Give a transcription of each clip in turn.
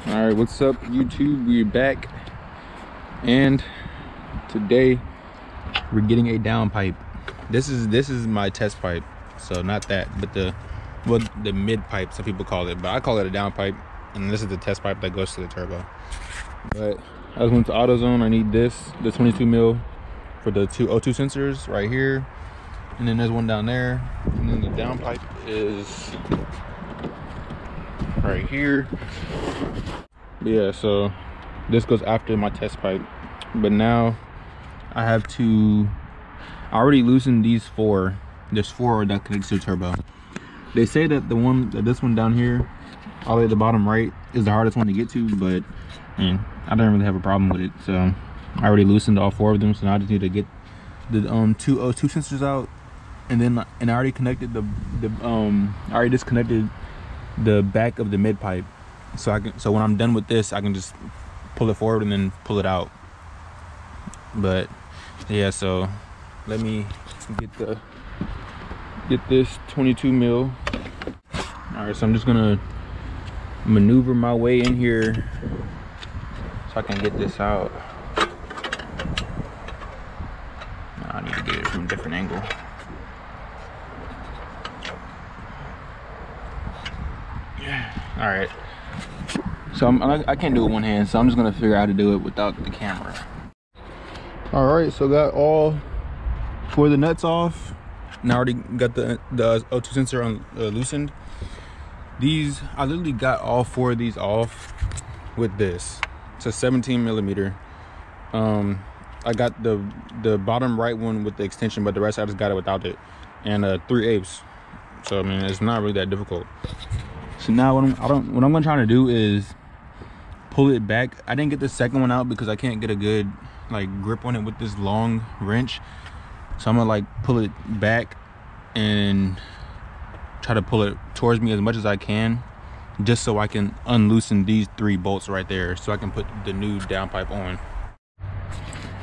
All right, what's up YouTube? We're back, and today we're getting a downpipe. This is my test pipe, so not that, but the mid pipe, some people call it, but I call it a downpipe, and this is the test pipe that goes to the turbo. But I went to AutoZone. I need the 22 mil for the two O2 sensors right here, and then there's one down there, and then the downpipe is right here. Yeah, so this goes after my test pipe, but now I already loosened these four. There's four that connects to the turbo. They say that this one down here, all the way at the bottom right, is the hardest one to get to, but I don't really have a problem with it. So I already loosened all four of them, so now I just need to get the two O2 sensors out, and I already connected I already disconnected the back of the mid pipe, so when I'm done with this, I can just pull it forward and then pull it out. But yeah, so let me get this 22 mil. All right, so I'm just gonna maneuver my way in here so I can get this out. I need to get it from a different angle. All right, so I can't do it with one hand, so I'm just gonna figure out how to do it without the camera. All right, so got all four of the nuts off. Now I already got the O2 sensor loosened. These, I literally got all four of these off with this. It's a 17 millimeter. I got the bottom right one with the extension, but the rest I just got it without it, and 3/8. So I mean, it's not really that difficult. So now what I'm gonna try to do is pull it back. I didn't get the second one out because I can't get a good grip on it with this long wrench. So I'm gonna pull it back and try to pull it towards me as much as I can, just so I can unloosen these three bolts right there, so I can put the new downpipe on.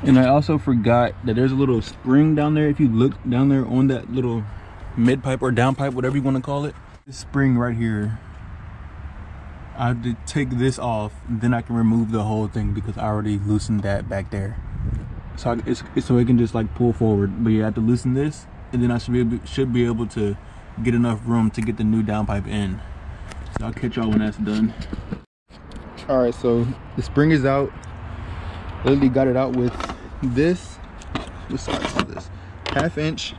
And I also forgot that there's a little spring down there. If you look down there on that little mid pipe or downpipe, whatever you want to call it, this spring right here, I have to take this off, then I can remove the whole thing because I already loosened that back there. So so it can just pull forward. But you have to loosen this, and then I should be able to get enough room to get the new downpipe in. So I'll catch y'all when that's done. All right, so the spring is out. Literally got it out with this. What size is this? 1/2 inch,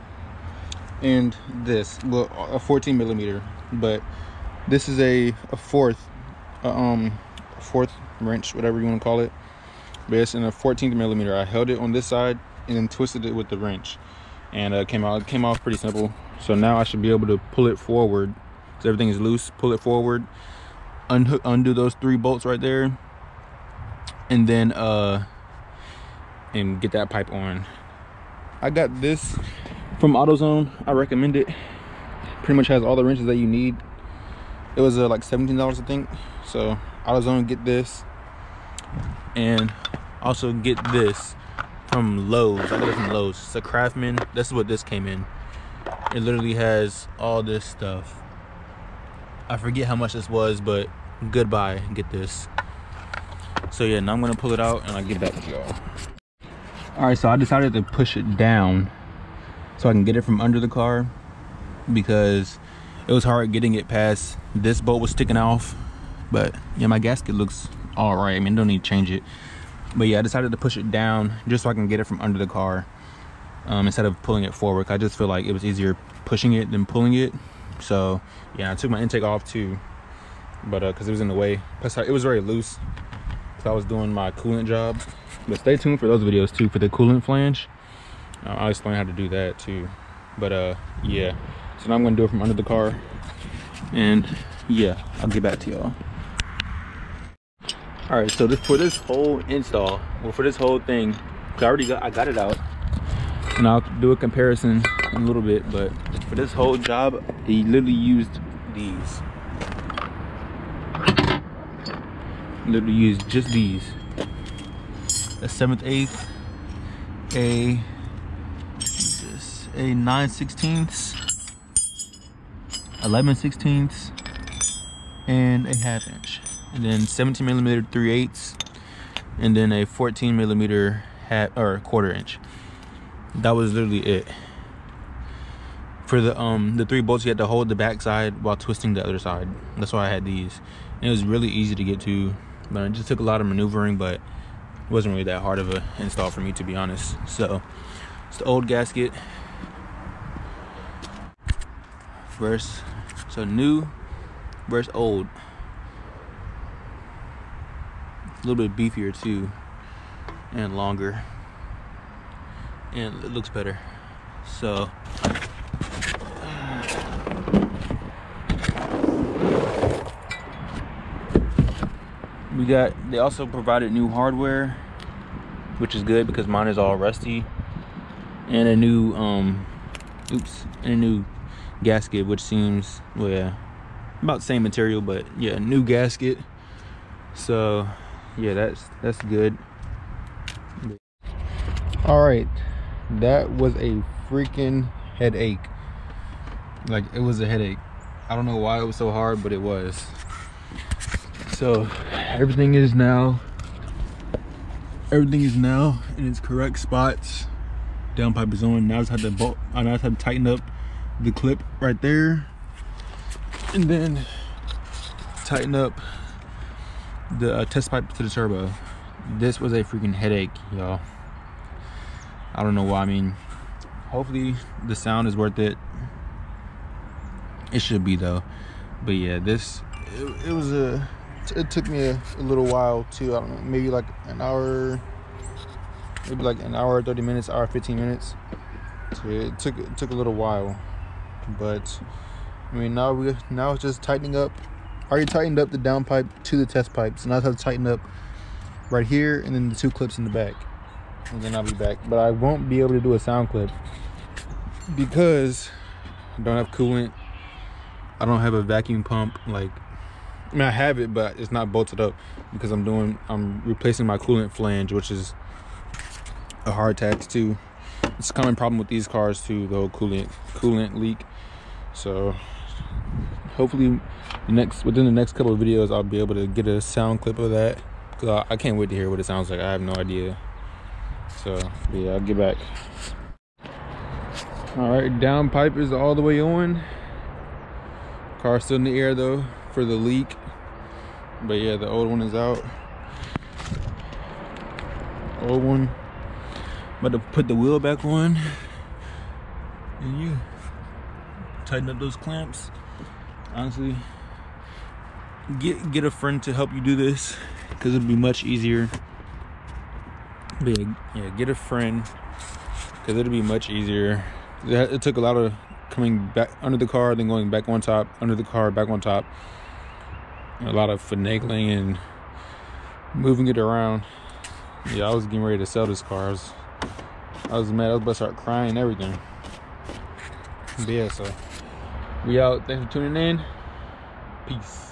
and this, well, a 14 millimeter, but this is a fourth wrench, whatever you want to call it. But it's in a 14 millimeter. I held it on this side and then twisted it with the wrench, and it came off pretty simple. So now I should be able to pull it forward, so everything is loose. Pull it forward, undo those three bolts right there, and then and get that pipe on. I got this from AutoZone. I recommend it. Pretty much has all the wrenches that you need. It was like $17, I think. So AutoZone, get this, and also get this from Lowe's. I got it from Lowe's. It's a Craftsman. This is what this came in. It literally has all this stuff. I forget how much this was, but goodbye, get this. So yeah, now I'm gonna pull it out and I'll get back to y'all. All right, so I decided to push it down so I can get it from under the car, because it was hard getting it past. This bolt was sticking off, but yeah, my gasket looks all right. I mean, don't need to change it, but yeah, I decided to push it down just so I can get it from under the car, instead of pulling it forward. I just feel like it was easier pushing it than pulling it. So yeah, I took my intake off too, but because it was in the way. Plus it was very loose, so I was doing my coolant job. But stay tuned for those videos too, for the coolant flange. I'll explain how to do that too. But yeah, so now I'm gonna do it from under the car, and yeah, I'll get back to y'all. All right, so for this whole install, well, for this whole thing, I got it out, and I'll do a comparison in a little bit. But for this whole job, he literally used these. Literally used just these. A 7/8, a 9/16, 11/16, and a 1/2 inch. and then 17mm 3/8, and then a 14mm half or quarter inch. That was literally it. For the 3 bolts, you had to hold the back side while twisting the other side. That's why I had these. And it was really easy to get to, but it just took a lot of maneuvering, but it wasn't really that hard of a install for me, to be honest. So it's the old gasket so new versus old. A little bit beefier too, and longer, and it looks better. So they also provided new hardware, which is good because mine is all rusty, and a new a new gasket, which seems, well, yeah, about the same material, but yeah, new gasket. So yeah, that's good. All right, that was a freaking headache. Like, it was a headache. I don't know why it was so hard, but it was. So everything is now in its correct spots. Downpipe is on. Now I just have to tighten up the clip right there, and then tighten up the test pipe to the turbo. This was a freaking headache, y'all. I don't know why. I mean, hopefully the sound is worth it. It should be though. But yeah, it took me a little while too. I don't know, maybe like an hour, 30 minutes, hour 15 minutes. So it took a little while, but I mean, now it's just tightening up. I already tightened up the downpipe to the test pipe, so now I have to tighten up right here and then the 2 clips in the back, and then I'll be back. But I won't be able to do a sound clip because I don't have coolant. I don't have a vacuum pump. Like, I mean, I have it, but it's not bolted up because I'm replacing my coolant flange, which is a hard task too. It's a common problem with these cars too, the whole coolant leak. So hopefully within the next couple of videos, I'll be able to get a sound clip of that, because I can't wait to hear what it sounds like. I have no idea. So yeah, I'll get back. All right, downpipe is all the way on. Car's still in the air though for the leak, but yeah, the old one is out. Old one. About to put the wheel back on, and you tighten up those clamps. Honestly, get a friend to help you do this, because it'll be much easier. But yeah, get a friend, because it'll be much easier. It took a lot of coming back under the car, then going back on top, under the car, back on top. A lot of finagling and moving it around. Yeah, I was getting ready to sell this car. I was mad. I was about to start crying and everything. But yeah, so we out. Thanks for tuning in. Peace.